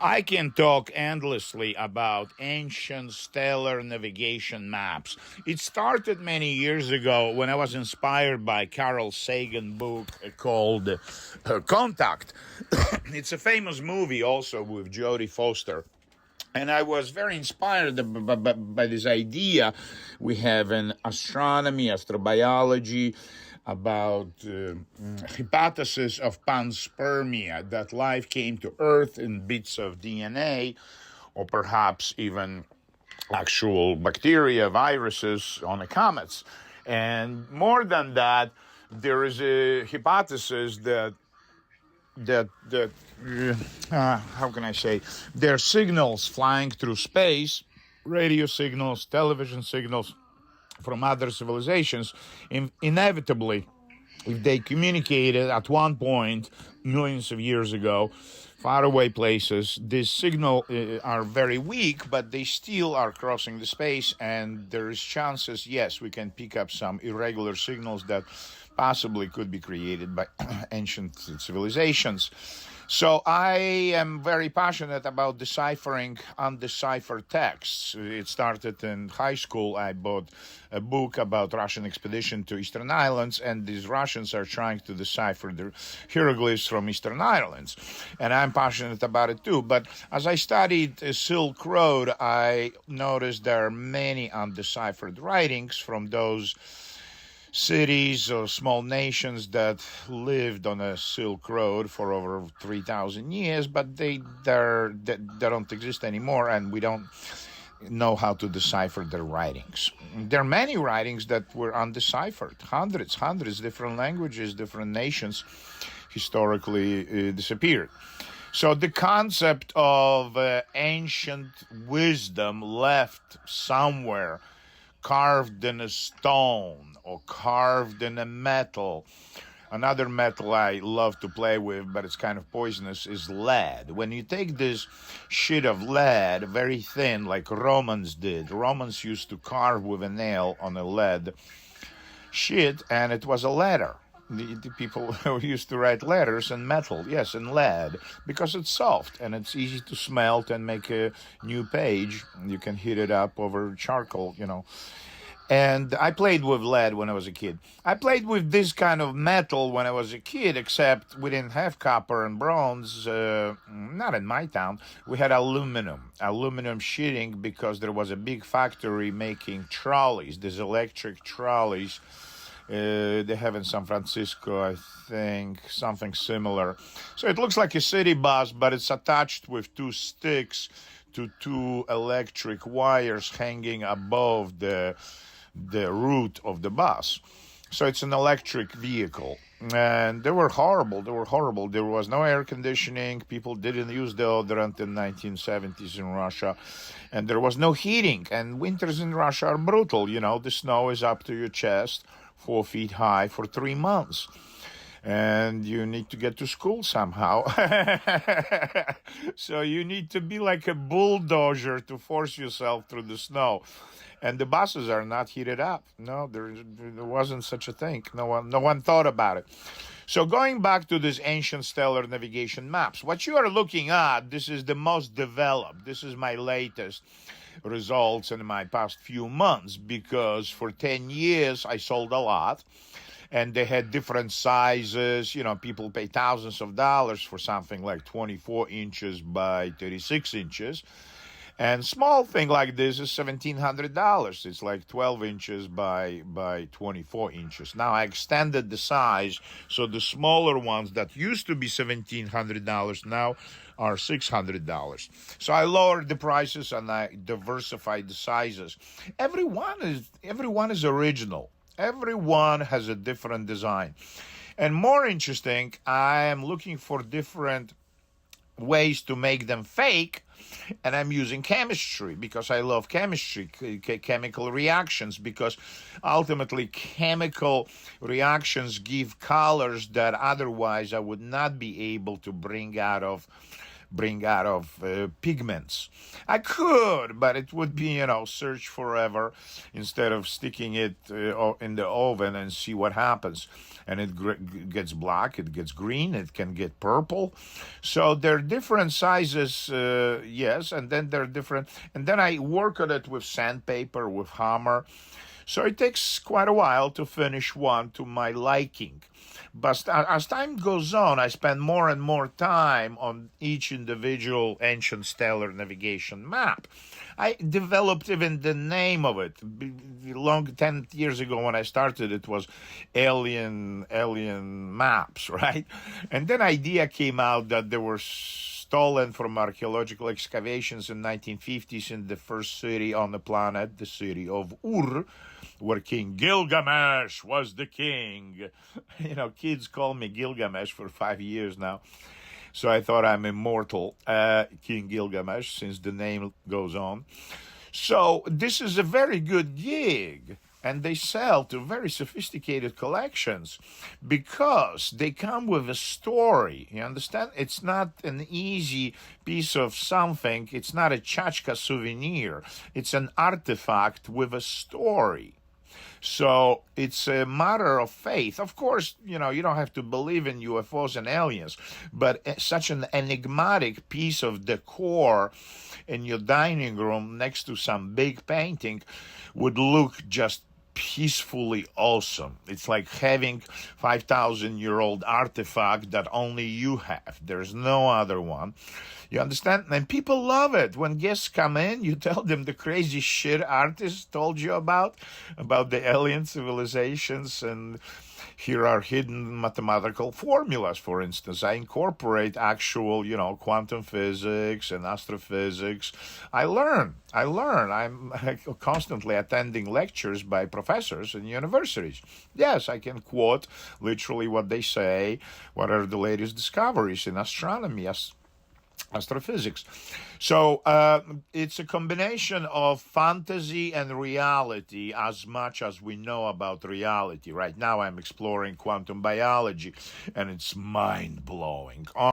I can talk endlessly about ancient stellar navigation maps. It started many years ago when I was inspired by Carl Sagan book called Contact. It's a famous movie also with Jodie Foster. And I was very inspired by this idea we have in astronomy, astrobiology, about hypothesis of panspermia, that life came to Earth in bits of DNA, or perhaps even actual bacteria, viruses on the comets. And more than that, there is a hypothesis that how can I say, there are signals flying through space, radio signals, television signals from other civilizations. Inevitably, if they communicated at one point millions of years ago, faraway places, these signals are very weak, but they still are crossing the space, and there is chances, yes, we can pick up some irregular signals that possibly could be created by ancient civilizations. So I am very passionate about deciphering undeciphered texts. It started in high school. I bought a book about Russian expedition to Eastern Islands, and these Russians are trying to decipher the hieroglyphs from Eastern Islands. And I'm passionate about it too. But as I studied Silk Road, I noticed there are many undeciphered writings from those cities or small nations that lived on a Silk Road for over 3,000 years, but they don't exist anymore, and we don't know how to decipher their writings. There are many writings that were undeciphered, hundreds, different languages, different nations historically disappeared. So the concept of ancient wisdom left somewhere, carved in a stone or carved in a metal. Another metal I love to play with, but it's kind of poisonous, is lead. When you take this sheet of lead, very thin, like Romans did, Romans used to carve with a nail on a lead sheet, and it was a letter. The people used to write letters in metal, yes, in lead, because it's soft and it's easy to smelt and make a new page. You can heat it up over charcoal, And I played with lead when I was a kid. I played with this kind of metal when I was a kid, except we didn't have copper and bronze, not in my town. We had aluminum sheeting, because there was a big factory making trolleys, these electric trolleys. They have in San Francisco, I think, something similar. So it looks like a city bus, but it's attached with two sticks to two electric wires hanging above the root of the bus. So it's an electric vehicle. And they were horrible. There was no air conditioning. People didn't use deodorant in the 1970s in Russia. And there was no heating. And winters in Russia are brutal. The snow is up to your chest, 4 feet high, for 3 months. And you need to get to school somehow. So you need to be like a bulldozer to force yourself through the snow. And the buses are not heated up. No, there wasn't such a thing. No one thought about it. So going back to these ancient stellar navigation maps, what you are looking at, this is the most developed. This is my latest results in my past few months, because for 10 years I sold a lot. And they had different sizes. People pay thousands of dollars for something like 24 inches by 36 inches. And small thing like this is $1,700. It's like 12 inches by 24 inches. Now I extended the size, so the smaller ones that used to be $1,700 now are $600. So I lowered the prices and I diversified the sizes. Everyone is original. Everyone has a different design. And more interesting, I am looking for different ways to make them fake, and I'm using chemistry, because I love chemistry, chemical reactions, because ultimately chemical reactions give colors that otherwise I would not be able to bring out of bring out of pigments. I could, but it would be, search forever instead of sticking it in the oven and see what happens. And it gets black, it gets green, it can get purple. So there are different sizes, yes, and then there are different. And then I work on it with sandpaper, with hammer. So it takes quite a while to finish one to my liking. But as time goes on, I spend more and more time on each individual ancient stellar navigation map. I developed even the name of it. Long 10 years ago when I started, it was alien maps, right? And then idea came out that they were stolen from archaeological excavations in 1950s in the first city on the planet, the city of Ur, where King Gilgamesh was the king. Kids call me Gilgamesh for 5 years now. So I thought I'm immortal, King Gilgamesh, since the name goes on. So this is a very good gig. And they sell to very sophisticated collections because they come with a story. You understand? It's not an easy piece of something. It's not a tchotchke souvenir. It's an artifact with a story. So it's a matter of faith. Of course, you don't have to believe in UFOs and aliens, but such an enigmatic piece of decor in your dining room next to some big painting would look just peacefully awesome. It's like having 5,000-year-old artifact that only you have. There's no other one. You understand? And people love it. When guests come in, you tell them the crazy shit artists told you about the alien civilizations, and here are hidden mathematical formulas, for instance. I incorporate actual, quantum physics and astrophysics. I learn. I'm constantly attending lectures by professors in universities. Yes, I can quote literally what they say, what are the latest discoveries in astronomy, astrophysics. So it's a combination of fantasy and reality as much as we know about reality. Right now I'm exploring quantum biology, and it's mind-blowing.